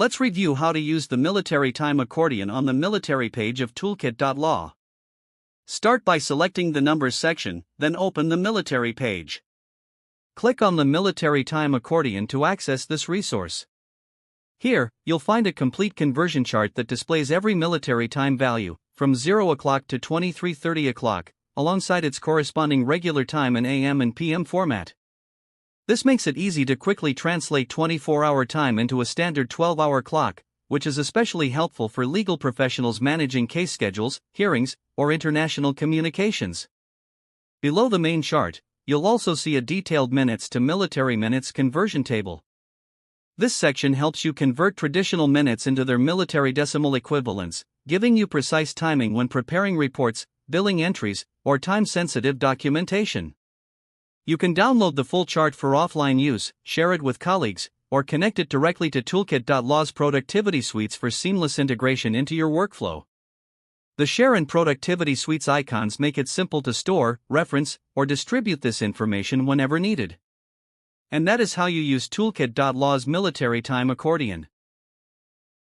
Let's review how to use the military time accordion on the military page of Toolkit.law. Start by selecting the Numbers section, then open the military page. Click on the military time accordion to access this resource. Here, you'll find a complete conversion chart that displays every military time value, from 0 o'clock to 23:30 o'clock, alongside its corresponding regular time in AM and PM format. This makes it easy to quickly translate 24-hour time into a standard 12-hour clock, which is especially helpful for legal professionals managing case schedules, hearings, or international communications. Below the main chart, you'll also see a detailed minutes to military minutes conversion table. This section helps you convert traditional minutes into their military decimal equivalents, giving you precise timing when preparing reports, billing entries, or time-sensitive documentation. You can download the full chart for offline use, share it with colleagues, or connect it directly to Toolkit.law's productivity suites for seamless integration into your workflow. The Share and Productivity Suites icons make it simple to store, reference, or distribute this information whenever needed. And that is how you use Toolkit.law's military time accordion.